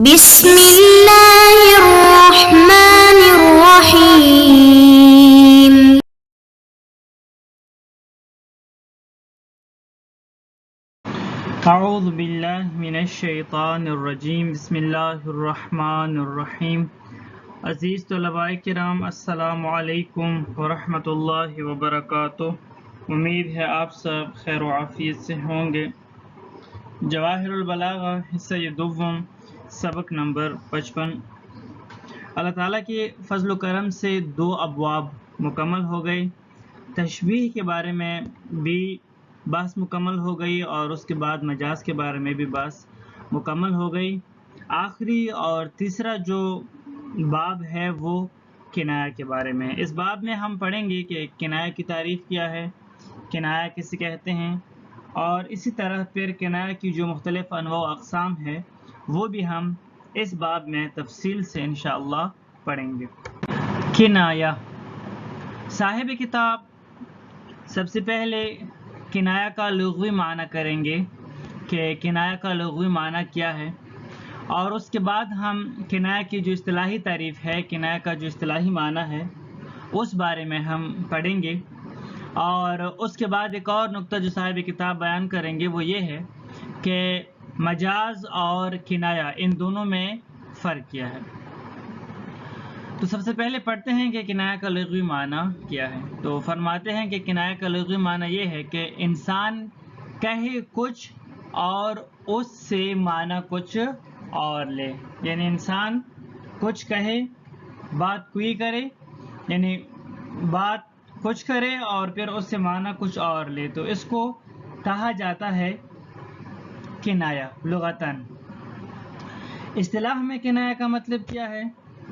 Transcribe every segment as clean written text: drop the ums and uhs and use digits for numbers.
بسم اللہ الرحمن الرحیم اعوذ باللہ من الشیطان الرجیم بسم اللہ الرحمن الرحیم۔ عزیز طلباء کرام، السلام علیکم ورحمۃ اللہ وبرکاتہ۔ امید ہے آپ سب خیر و عافیت سے ہوں گے۔ جواہر البلاغہ حصہ دوم، سبق نمبر 55۔ اللہ تعالیٰ کے فضل و کرم سے 2 ابواب مکمل ہو گئے۔ تشبیہ کے بارے میں بھی بحث مکمل ہو گئی اور اس کے بعد مجاز کے بارے میں بھی بحث مکمل ہو گئی۔ آخری اور تیسرا جو باب ہے وہ کنایہ کے بارے میں۔ اس باب میں ہم پڑھیں گے کہ کنایہ کی تعریف کیا ہے، کنایہ کسے کہتے ہیں، اور اسی طرح پھر کنایہ کی جو مختلف انواع و اقسام ہے وہ بھی ہم اس باب میں تفصیل سے انشاءاللہ پڑھیں گے۔ کنایہ، صاحب کتاب سب سے پہلے کنایہ کا لغوی معنی کریں گے کہ کنایہ کا لغوی معنی کیا ہے، اور اس کے بعد ہم کنایہ کی جو اصطلاحی تعریف ہے، کنایہ کا جو اصطلاحی معنی ہے اس بارے میں ہم پڑھیں گے، اور اس کے بعد ایک اور نقطہ جو صاحب کتاب بیان کریں گے وہ یہ ہے کہ مجاز اور کنایہ ان دونوں میں فرق کیا ہے۔ تو سب سے پہلے پڑھتے ہیں کہ کنایہ کا لغوی معنی کیا ہے۔ تو فرماتے ہیں کہ کنایہ کا لغوی معنی یہ ہے کہ انسان کہے کچھ اور اس سے معنی کچھ اور لے، یعنی انسان کچھ کہے، بات کوئی کرے، یعنی بات کچھ کرے اور پھر اس سے معنی کچھ اور لے، تو اس کو کہا جاتا ہے کنایہ لغتاً۔ اصطلاح میں کنایہ کا مطلب کیا ہے؟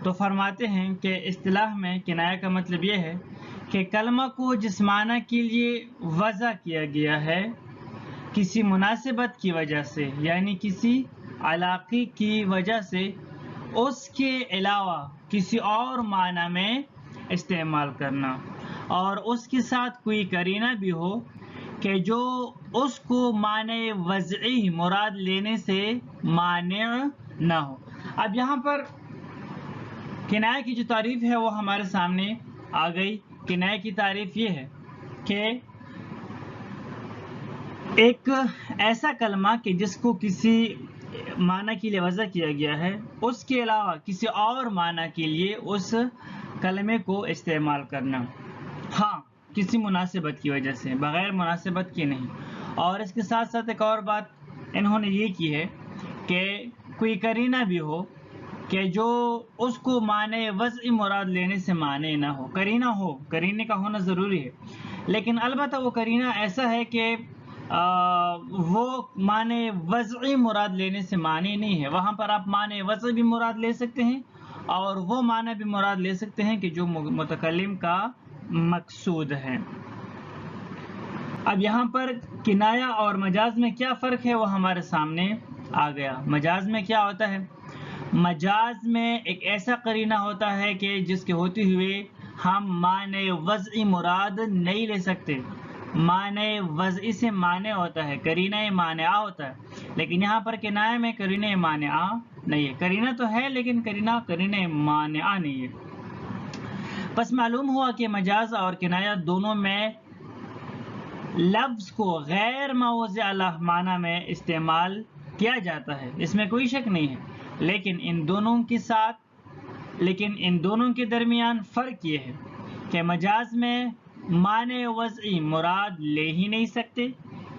تو فرماتے ہیں کہ اصطلاح میں کنایہ کا مطلب یہ ہے کہ کلمہ کو جس معنی کے لیے وضع کیا گیا ہے کسی مناسبت کی وجہ سے، یعنی کسی علاقے کی وجہ سے، اس کے علاوہ کسی اور معنی میں استعمال کرنا، اور اس کے ساتھ کوئی قرینہ بھی ہو کہ جو اس کو معنی وضعی مراد لینے سے مانع نہ ہو۔ اب یہاں پر کنایہ کی جو تعریف ہے وہ ہمارے سامنے آ گئی۔ کنایہ کی تعریف یہ ہے کہ ایک ایسا کلمہ کہ جس کو کسی معنی کے لیے وضع کیا گیا ہے، اس کے علاوہ کسی اور معنی کے لیے اس کلمے کو استعمال کرنا، ہاں کسی مناسبت کی وجہ سے، بغیر مناسبت کے نہیں۔ اور اس کے ساتھ ساتھ ایک اور بات انہوں نے یہ کی ہے کہ کوئی قرینہ بھی ہو کہ جو اس کو معنی وضعی مراد لینے سے معنی نہ ہو۔ قرینہ ہو، قرینے کا ہونا ضروری ہے، لیکن البتہ وہ قرینہ ایسا ہے کہ وہ معنی وضعی مراد لینے سے معنی نہیں ہے۔ وہاں پر آپ معنی وضعی بھی مراد لے سکتے ہیں اور وہ معنی بھی مراد لے سکتے ہیں کہ جو متکلم کا مقصود ہے۔ اب یہاں پر کنایہ اور مجاز میں کیا فرق ہے وہ ہمارے سامنے آ گیا۔ مجاز میں کیا ہوتا ہے؟ مجاز میں ایک ایسا قرینہ ہوتا ہے کہ جس کے ہوتے ہوئے ہم معنی وضعی مراد نہیں لے سکتے۔ معنی وضعی سے معنی ہوتا ہے، قرینہ مانعہ ہوتا ہے، لیکن یہاں پر کنایہ میں قرینہ مانعہ نہیں ہے۔ قرینہ تو ہے لیکن قرینہ مانعہ نہیں ہے۔ پس معلوم ہوا کہ مجاز اور کنایہ دونوں میں لفظ کو غیر موضع له معنی میں استعمال کیا جاتا ہے، اس میں کوئی شک نہیں ہے، لیکن ان دونوں کے درمیان فرق یہ ہے کہ مجاز میں معنی وضعی مراد لے ہی نہیں سکتے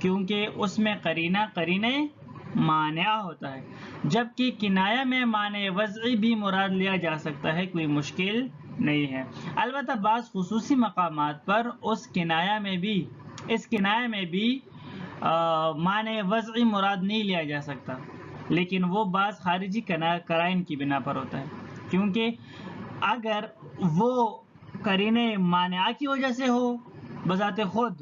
کیونکہ اس میں قرینہ مانعہ ہوتا ہے، جبکہ کنایہ میں معنی وضعی بھی مراد لیا جا سکتا ہے، کوئی مشکل نہیں ہے۔ البتہ بعض خصوصی مقامات پر اس کنایہ میں بھی معنی وضعی مراد نہیں لیا جا سکتا، لیکن وہ بعض خارجی قرائن کی بنا پر ہوتا ہے، کیونکہ اگر وہ قرینہ مانعہ کی وجہ سے ہو بذات خود،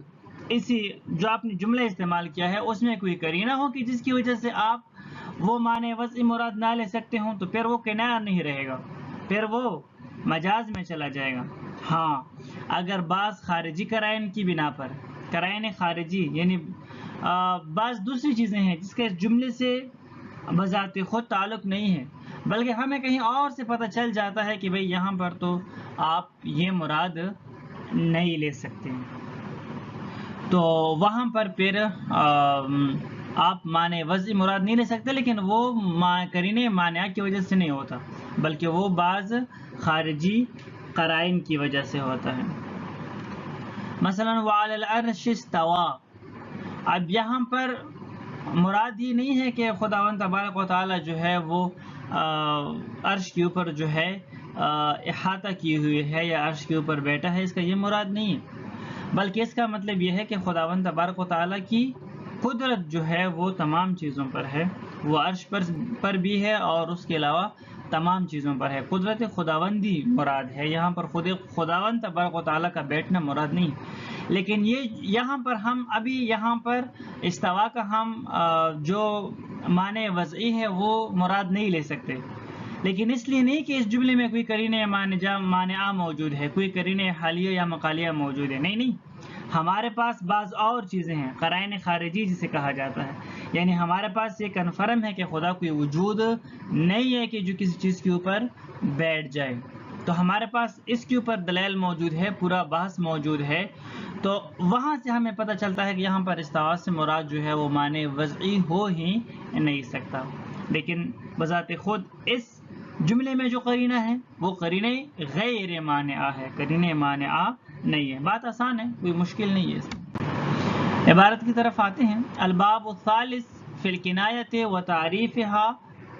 اسی جو آپ نے جملہ استعمال کیا ہے اس میں کوئی قرینہ ہو کہ جس کی وجہ سے آپ وہ معنی وضعی مراد نہ لے سکتے ہوں، تو پھر وہ کنایہ نہیں رہے گا، پھر وہ مجاز میں چلا جائے گا۔ ہاں اگر بعض خارجی قرائن کی بنا پر، قرائن خارجی یعنی بعض دوسری چیزیں ہیں جس کے جملے سے بذات خود تعلق نہیں ہے، بلکہ ہمیں کہیں اور سے پتہ چل جاتا ہے کہ بھئی یہاں پر تو آپ یہ مراد نہیں لے سکتے، تو وہاں پر پھر آپ معنی وضعی مراد نہیں لے سکتے، لیکن وہ قرینہ مانعہ کی وجہ سے نہیں ہوتا، بلکہ وہ بعض خارجی قرائن کی وجہ سے ہوتا ہے۔ مثلا وعلی العرش استوى، اب یہاں پر مراد یہ نہیں ہے کہ خداوند تبارک و تعالی جو ہے وہ عرش کے اوپر جو ہے احاطہ کی ہوئی ہے یا عرش کے اوپر بیٹھا ہے، اس کا یہ مراد نہیں ہے، بلکہ اس کا مطلب یہ ہے کہ خداوند تبارک و تعالی کی قدرت جو ہے وہ تمام چیزوں پر ہے، وہ عرش پر بھی ہے اور اس کے علاوہ تمام چیزوں پر ہے، قدرت خداوندی مراد ہے، یہاں پر خداوند تبارک و تعالی کا بیٹھنا مراد نہیں۔ لیکن یہ یہاں پر ہم ابھی یہاں پر استوا کا ہم جو معنی وضعی ہے وہ مراد نہیں لے سکتے، لیکن اس لیے نہیں کہ اس جملے میں کوئی قرینہ مانعہ موجود ہے، کوئی قرینہ حالیہ یا مقالیہ موجود ہے، نہیں، ہمارے پاس بعض اور چیزیں ہیں، قرائن خارجی جسے کہا جاتا ہے، یعنی ہمارے پاس یہ کنفرم ہے کہ خدا کوئی وجود نہیں ہے کہ جو کسی چیز کے اوپر بیٹھ جائے، تو ہمارے پاس اس کے اوپر دلائل موجود ہے، پورا بحث موجود ہے، تو وہاں سے ہمیں پتہ چلتا ہے کہ یہاں پر استوا سے مراد جو ہے وہ معنی وضعی ہو ہی نہیں سکتا، لیکن بذات خود اس جملے میں جو قرینہ ہے وہ قرینہ غیر مانعہ ہے، قرینہ مانعہ نہیں ہے۔ بات آسان ہے، کوئی مشکل نہیں ہے اس میں۔ عبارت کی طرف آتے ہیں۔ الباب الثالث فی الکنایۃ و تعریفها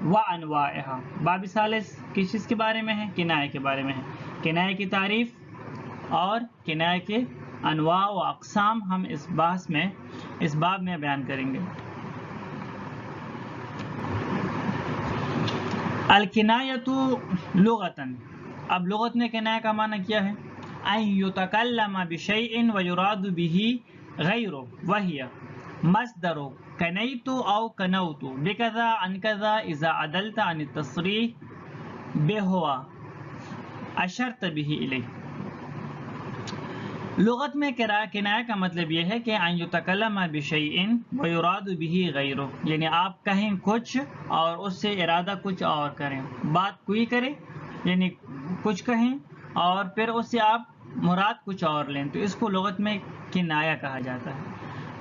و انواعها، باب ثالث کس چیز کے بارے میں ہے؟ کنایہ کے بارے میں ہے، کنایہ کی تعریف اور کنایہ کے انواع و اقسام ہم اس باب میں بیان کریں گے۔ الکنایۃ لغتاً، اب لغت میں کنایہ کا معنی کیا ہے؟ ان یتکلم بشیء ویراد به غیرہ وہی مصدر کنیت او کنوت بکذا عن کذا اذا عدلت عن التصریح بہوا اشرت به الیہ۔ لغت میں کنایہ کا مطلب یہ ہے کہ ان یتکلم بشیء ویراد به غیرہ، یعنی آپ کہیں کچھ اور اس سے ارادہ کچھ اور کریں، بات کوئی کرے یعنی کچھ کہیں اور پھر اس سے آپ مراد کچھ اور لیں، تو اس کو لغت میں کنایہ کہا جاتا ہے۔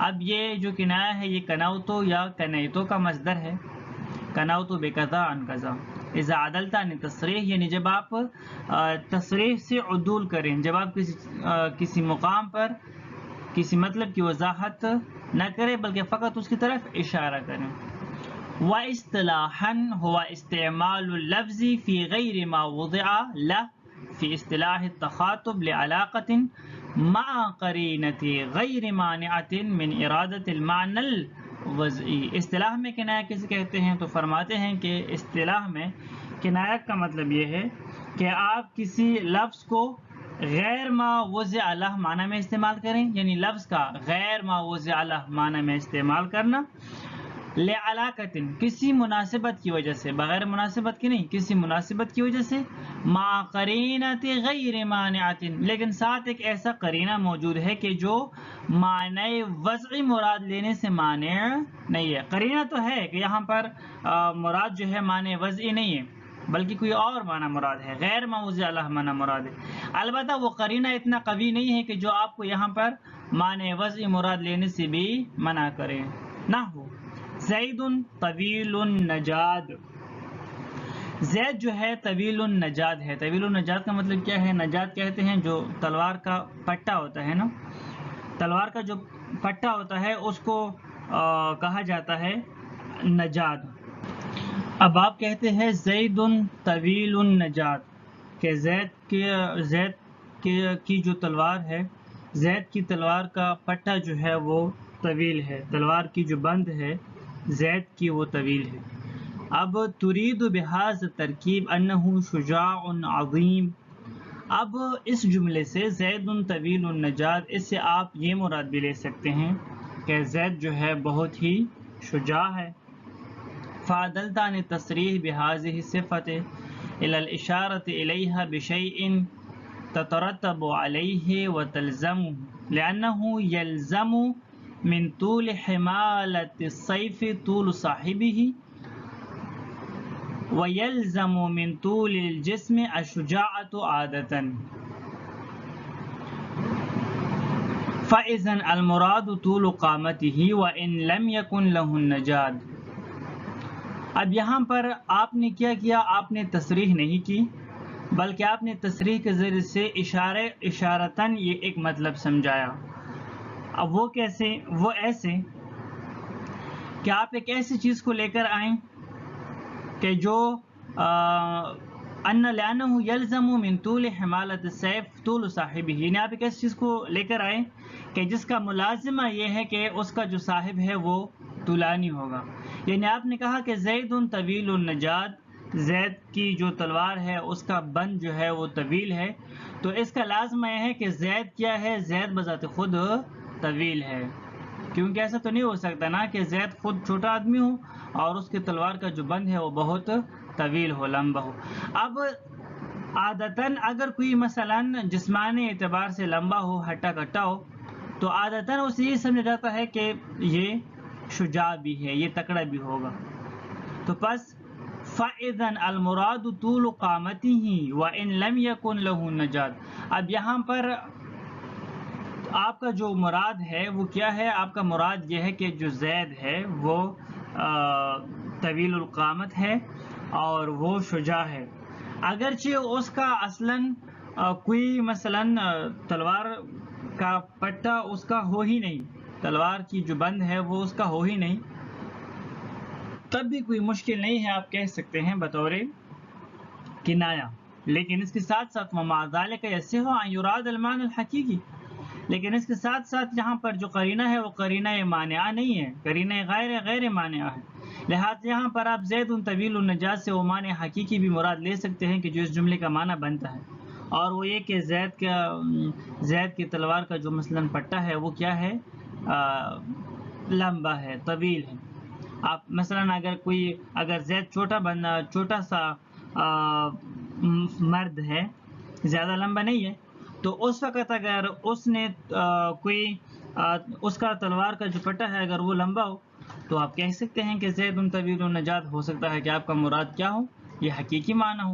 اب یہ جو کنایہ ہے یہ کنوتو یا کنیتو کا مصدر ہے، کنوتو بکذا عن کذا، اذا عدلت عن تصریح، یعنی جب آپ تصریح سے عدول کریں، جب آپ کسی مقام پر کسی مطلب کی وضاحت نہ کریں بلکہ فقط اس کی طرف اشارہ کریں۔ وَإِصْطِلَاحًا هُوَ اسْتِعْمَالُ اللَّفْظِ فِي غَيْرِ مَا وُضِعَ لَهُ فِي اصطلاح التخاطب لعلاقة مع قرینة غیر مانعة من ارادة المعنى الوضعی۔ اصطلاح میں کنایہ کسے کہتے ہیں؟ تو فرماتے ہیں کہ اصطلاح میں کنایہ کا مطلب یہ ہے کہ آپ کسی لفظ کو غیر ما وضع لہ معنی میں استعمال کریں، یعنی لفظ کا غیر ما وضع لہ معنی میں استعمال کرنا، لعلاقۃ کسی مناسبت کی وجہ سے، بغیر مناسبت کی نہیں، کسی مناسبت کی وجہ سے، مع قرینۃ غیر مانعۃ، لیکن ساتھ ایک ایسا قرینہ موجود ہے کہ جو معنی وضعی مراد لینے سے مانع نہیں ہے۔ قرینہ تو ہے کہ یہاں پر مراد جو ہے معنی وضعی نہیں ہے بلکہ کوئی اور معنی مراد ہے، غیر ما وضع لہ معنی مراد ہے، البتہ وہ قرینہ اتنا قوی نہیں ہے کہ جو آپ کو یہاں پر معنی وضعی مراد لینے سے بھی منع کرے۔ نحو زید طویل النجاد، زید جو ہے طویل النجاد ہے۔ طویل النجاد کا مطلب کیا ہے؟ نجاد کہتے ہیں جو تلوار کا پٹا ہوتا ہے نا، تلوار کا جو پٹا ہوتا ہے اس کو کہا جاتا ہے نجاد۔ اب آپ کہتے ہیں زید طویل النجاد، کہ زید کی جو تلوار ہے، زید کی تلوار کا پٹا جو ہے وہ طویل ہے، تلوار کی جو بند ہے زید کی وہ طویل ہے۔ اب ترید بہذا ترکیب انہ شجاع عظیم، اب اس جملے سے زید طویل النجاد، اس سے آپ یہ مراد بھی لے سکتے ہیں کہ زید جو ہے بہت ہی شجاع ہے۔ فعدلت عن التصریح بهذه الصفة الى الاشارة الیها بشیء تترتب علیہ وتلزمه لأنه يلزم من طول حمالة السيف طول صاحبه وَيَلْزَمُ مِن طُولِ الْجِسْمِ الشُّجَاعَةُ عَادَةً فَإِذًا الْمُرَادُ طُولُ قَامَتِهِ وَإِن لَمْ يَكُنْ لَهُ النَّجَادُ۔ اب یہاں پر آپ نے کیا کیا، آپ نے تصریح نہیں کی، بلکہ آپ نے تصریح کے ذریعے سے اشارتاً یہ ایک مطلب سمجھایا۔ اب وہ کیسے؟ وہ ایسے کہ آپ ایک ایسی چیز کو لے کر آئیں کہ جو لأنه يلزم من طول حمالة السيف طول صاحبه، یعنی آپ ایک ایسی چیز کو لے کر آئیں کہ جس کا ملازمہ یہ ہے کہ اس کا جو صاحب ہے وہ طولانی ہوگا۔ یعنی آپ نے کہا کہ زید طویل النجاد، زید کی جو تلوار ہے اس کا بند جو ہے وہ طویل ہے، تو اس کا لازمہ یہ ہے کہ زید کیا ہے؟ زید بذات خود طویل ہے، کیونکہ ایسا تو نہیں ہو سکتا نا کہ زید خود چھوٹا آدمی ہو اور اس کی تلوار کا جو بند ہے وہ بہت طویل ہو، لمبا ہو۔ اب عادتاً اگر کوئی مثلا جسمانی اعتبار سے لمبا ہو، ہٹا کٹا ہو، تو عادتاً اسے یہ سمجھا جاتا ہے کہ یہ شجاع بھی ہے، یہ تکڑا بھی ہوگا۔ تو پس فَإِذًا الْمُرَادُ طُولُ قَامَتِهِ وَإِن لَمْ يَكُنْ لَهُ النَّجَادُ۔ اب یہاں پر آپ کا جو مراد ہے وہ کیا ہے؟ آپ کا مراد یہ ہے کہ جو زید ہے وہ طویل القامت ہے اور وہ شجاع ہے، اگرچہ اس کا اصلاً کوئی مثلاً تلوار کا پٹا اس کا ہو ہی نہیں، تلوار کی جو بند ہے وہ اس کا ہو ہی نہیں، تب بھی کوئی مشکل نہیں ہے، آپ کہہ سکتے ہیں بطور کنایا۔ لیکن اس کے ساتھ ساتھ وَمَعَ ذَلِكَ يَصِحُّ أَن يُرَادَ الْمَعْنَى الْحَقِيقِي، لیکن اس کے ساتھ ساتھ یہاں پر جو قرینہ ہے وہ قرینہ مانعہ نہیں ہے، قرینہ غیر مانعہ ہے، لہٰذا یہاں پر آپ زید طویل النجاد سے وہ معنی حقیقی بھی مراد لے سکتے ہیں کہ جو اس جملے کا معنی بنتا ہے، اور وہ یہ کہ زید کی تلوار کا جو مثلا پٹا ہے وہ کیا ہے؟ لمبا ہے، طویل ہے۔ آپ مثلا اگر زید چھوٹا سا مرد ہے، زیادہ لمبا نہیں ہے، تو اس وقت اگر اس نے اس کا تلوار کا جو پٹا ہے اگر وہ لمبا ہو تو آپ کہہ سکتے ہیں کہ زید طویل النجاد۔ ہو سکتا ہے کہ آپ کا مراد کیا ہو؟ یہ حقیقی معنی ہو،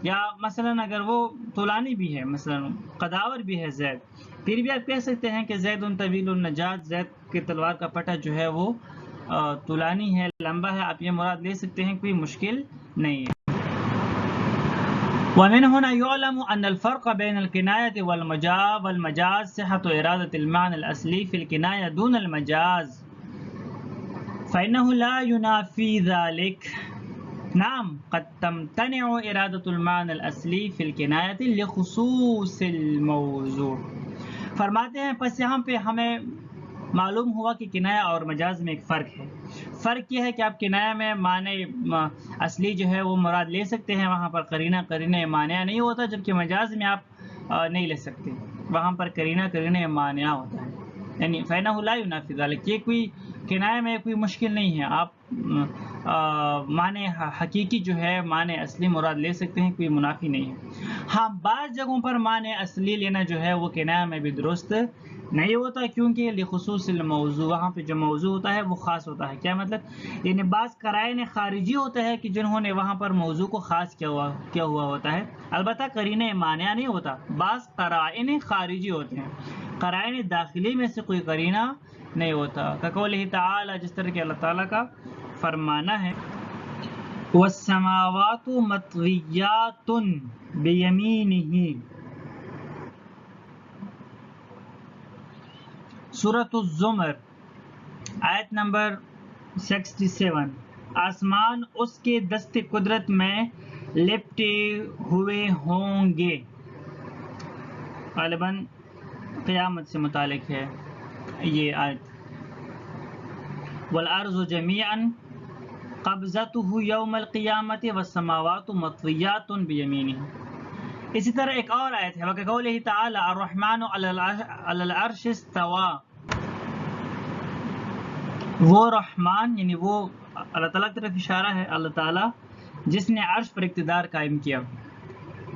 یا مثلا اگر وہ طولانی بھی ہے، مثلا قداور بھی ہے زید، پھر بھی آپ کہہ سکتے ہیں کہ زید طویل النجاد، زید کی تلوار کا پٹا جو ہے وہ طولانی ہے، لمبا ہے، آپ یہ مراد لے سکتے ہیں، کوئی مشکل نہیں ہے۔ ومن هنا يعلم أن الفرق بين الكناية والمجاز صحة إرادة المعنى الأصلي في الكناية دون المجاز، فإنه لا ينافي ذلك۔ نعم قد تمتنع إرادة المعنى الأصلي في الكناية لخصوص الموضوع۔ فرماتے ہیں پس یہاں پہ ہمیں معلوم ہوا کہ کنایا اور مجاز میں ایک فرق ہے۔ فرق یہ ہے کہ آپ کنایا میں معنی اصلی جو ہے وہ مراد لے سکتے ہیں، وہاں پر قرینہ مانعہ نہیں ہوتا، جبکہ مجاز میں آپ نہیں لے سکتے، وہاں پر قرینہ مانعہ ہوتا ہے، یعنی فإنه لا ينافي ذلك، یہ کوئی کنایا میں کوئی مشکل نہیں ہے، آپ معنی حقیقی جو ہے معنی اصلی مراد لے سکتے ہیں، کوئی منافی نہیں ہے۔ ہاں بعض جگہوں پر معنی اصلی لینا جو ہے وہ کنایا میں بھی درست نہیں ہوتا، کیونکہ لخصوص الموضوع، وہاں پہ جو موضوع ہوتا ہے وہ خاص ہوتا ہے۔ کیا مطلب؟ یعنی بعض قرائن خارجی ہوتا ہے کہ جنہوں نے وہاں پر موضوع کو خاص کیا ہوا ہوتا ہے، البتہ قرینہ مانعہ نہیں ہوتا، بعض قرائن خارجی ہوتے ہیں، قرائن داخلی میں سے کوئی قرینہ نہیں ہوتا، کقولہ تعالی، جس طرح کہ اللہ تعالیٰ کا فرمانا ہے والسماوات مطویات بیمینہ، سورۃ الزمر آیت نمبر 67، آسمان اس کے دست قدرت میں لپٹے ہوئے ہوں گے، غالباً قیامت سے متعلق ہے یہ آیت، والارض جميعا قبضته یوم القیامت والسماوات مطویات بیمینہ۔ اسی طرح ایک اور آیت ہے وقولہ تعالی الرحمن علی العرش استوى، وہ رحمان یعنی وہ اللہ تعالیٰ کی طرف اشارہ ہے، اللہ تعالیٰ جس نے عرش پر اقتدار قائم کیا،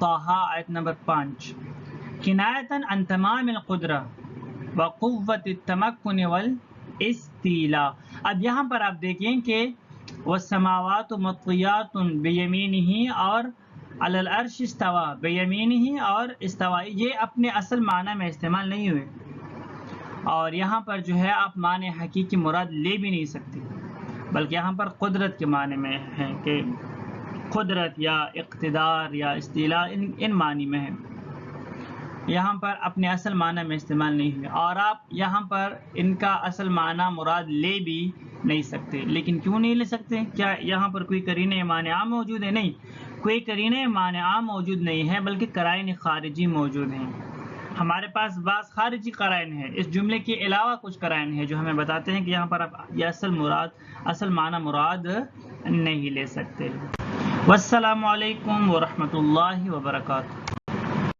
طٰہٰ آیت نمبر 5، کنایۃً عن تمام القدرہ وقوۃ التمکن والاستیلاء۔ اب یہاں پر آپ دیکھیں کہ والسماوات مطویات بیمینہ اور علی العرش استوا، بیمینہ اور استوا یہ اپنے اصل معنی میں استعمال نہیں ہوئے، اور یہاں پر جو ہے آپ معنی حقیقی مراد لے بھی نہیں سکتے، بلکہ یہاں پر قدرت کے معنی میں ہے کہ قدرت یا اقتدار یا استیلاء ان معنی میں ہے، یہاں پر اپنے اصل معنی میں استعمال نہیں ہوئے، اور آپ یہاں پر ان کا اصل معنی مراد لے بھی نہیں سکتے۔ لیکن کیوں نہیں لے سکتے؟ کیا یہاں پر کوئی قرینہ معنی عام موجود ہے؟ نہیں، کوئی قرینہ معنی عام موجود نہیں ہے، بلکہ قرائن خارجی موجود ہیں۔ ہمارے پاس بعض خارجی قرائن ہیں، اس جملے کے علاوہ کچھ قرائن ہیں جو ہمیں بتاتے ہیں کہ یہاں پر آپ یہ اصل معنی مراد نہیں لے سکتے۔ والسلام علیکم ورحمۃ اللہ وبرکاتہ۔